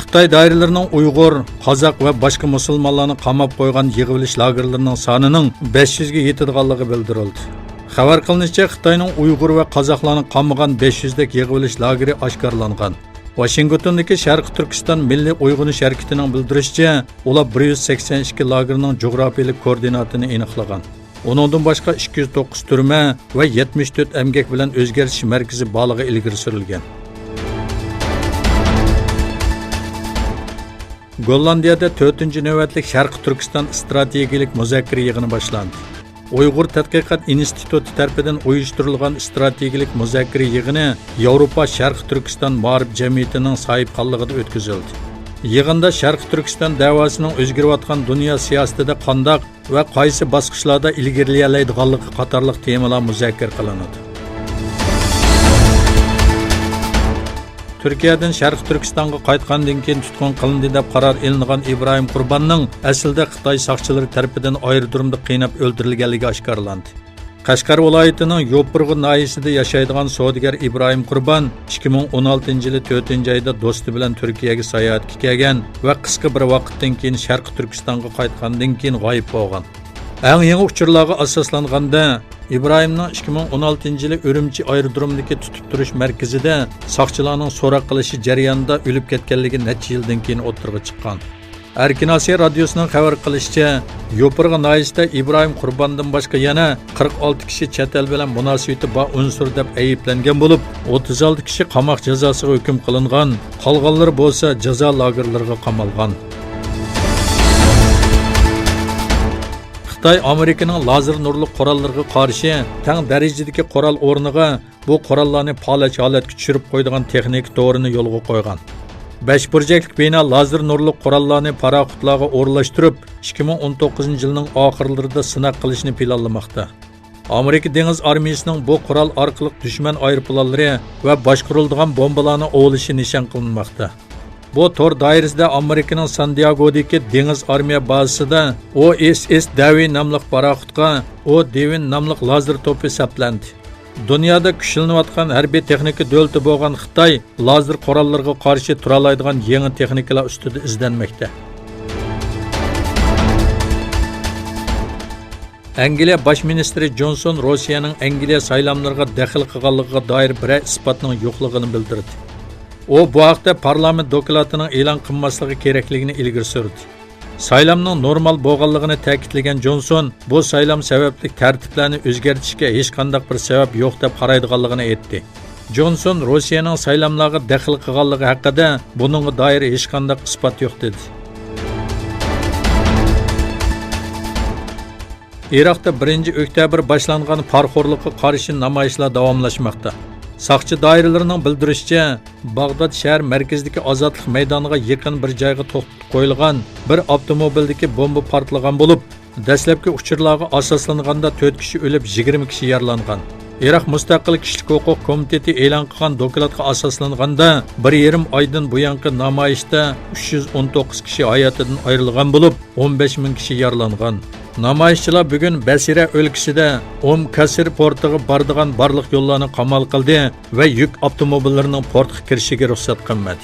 Xitoy doiralarining Uyg'ur, Qozoq va boshqa musulmonlarni qamab qo'ygan yig'ilish lagerlarining sonining 500 ga yetadiganligi bildirildi. Xabar qilinishicha, Xitoyning Uyg'ur va Qozoqlarni qamagan 500 dak yig'ilish lageri oshkorlangan. Washingtondagi Sharq Turkiston Milliy Uyg'unish harakatining bildirishicha, ular 182 lagerning jo'grafiyalik koordinatini aniqlagan. Onundan boshqa 209 turma va 74 emgak bilan o'zgartish markazi borligi ilgari surilgan. Gollandiyada 4-navbatlik Sharq Turkiston strategik muzokara yig'ini boshlandi. Uyg'ur tadqiqot instituti tomonidan uyushtirilgan strategik muzokara yig'ini Yevropa Sharq Turkiston ma'rif jamiyatining sohibxonligida o'tkazildi. Yig'inda Sharq Turkiston davosining o'zgarayotgan dunyo siyosatida qandoq va qaysi bosqichlarda ilgarilaydiganligi qatorliq temalar muzokara qilinadi. Türkiye'den Sharq Turkistonga qaytgandan keyin tutqun qilindi deb qaror ilingan İbrahim Qurbonning aslida Xitoy soqchilari tomonidan ayirdirimda qiynab o'ldirilganligi oshkorlandi. Qashqar viloyatining Yo'pirg'i noyisida yashaydigan savdogar İbrahim Qurbon 2016-yili 4-oyda do'sti bilan Turkiyaga sayohatga kelgan va qisqa bir vaqtdan keyin Sharq Turkistonga qaytgandan keyin g'oyib bo'lgan. Eng yangi uchurlarga asoslanganda İbrahimning 2016-yili Urumchi aerodromidagi tutib turish markazida soqchilarning so'roq qilishi jarayonida o'lib ketganligi necha yildan keyin o'tirg'i chiqqan. Erkin Asiya radiosining xabar qilishicha, Yo'pirg'i noyisida İbrahim Qurbondan boshqa yana 46 kishi chet el bilan munosabati bor unsur deb ayblangan bo'lib, 36 kishi qamoq jazosiga hukm qilingan, qolganlar bo'lsa jazo lagerlariga qamalgan. Xitoy Amerikaning lazer nurli qurollarga qarshi teng darajadagi qurol o'rniga bu qurollarni palach holatga tushirib qo'ydigan texnik to'rini yo'lga qo'ygan. 5 burchakli bino lazer nurli qurollarni paraxutlarga o'rlashtirib 2019-yilning oxirlarida sinab qilishni planlamoqda. Amerika dengiz armiyasining bu qurol orqali dushman aeroplanlari va boshqariladigan bombalarni o'g'lishi nishon qilinmoqda. Bu tor doirasida Amerikaning San Diego'dagi dengiz armiya bazasida OSS Devin nomli paraxutga Devin nomli lazer to'pi saplandi. Dunyoda kuchlanayotgan harbiy texnika davlati bo'lgan Xitoy lazer qurollarga qarshi tura oladigan yangi texnikalar ustida izlanmoqda. Angliya bosh ministri Johnson Rossiyaning Angliya saylovlariga daxl qilganligiga doir bir isbotning yo'qligini bildirdi. O bu haqda parlament doklatining e'lon qilinmasligi kerakligini ilgari surdi. Saylamning normal bo'lganligini ta'kidlagan Johnson bu saylam sababli tartiblarni o'zgartirishga hech qanday bir sabab yo'q deb qaraydiganligini aytdi. Johnson Rossiyaning saylamlarga daxl qilganligi haqida buningga doir hech qanday isbot yo'q dedi. Iroqda 1-oktyabr boshlangan parxo'rlikqa qarshi namoyishlar davomlashmoqda. Saqchi doiralarining bildirishicha, Bag'dod shahar markazidagi ozodlik maydoniga yaqin bir joyga to'xtatib qo'yilgan bir avtomobildagi bomba portlagan bo'lib, dastlabki uchurlarga asoslanganda 4 kishi o'lib, 20 kishi yaralangan. Iroq Mustaqil kishilik huquq komiteti e'lon qilgan dokladga asoslanganda 1,5 oydan buyangi namoyishda 319 kishi hayotidan ayrilgan bo'lib, 15 ming kishi yaralangan. Namoyishchilar bugun Basira o'lkasida Kasir portiga boradigan barliq yo'llarni qamal qildi va yuk avtomobillarining portga kirishiga ruxsat qilmadi.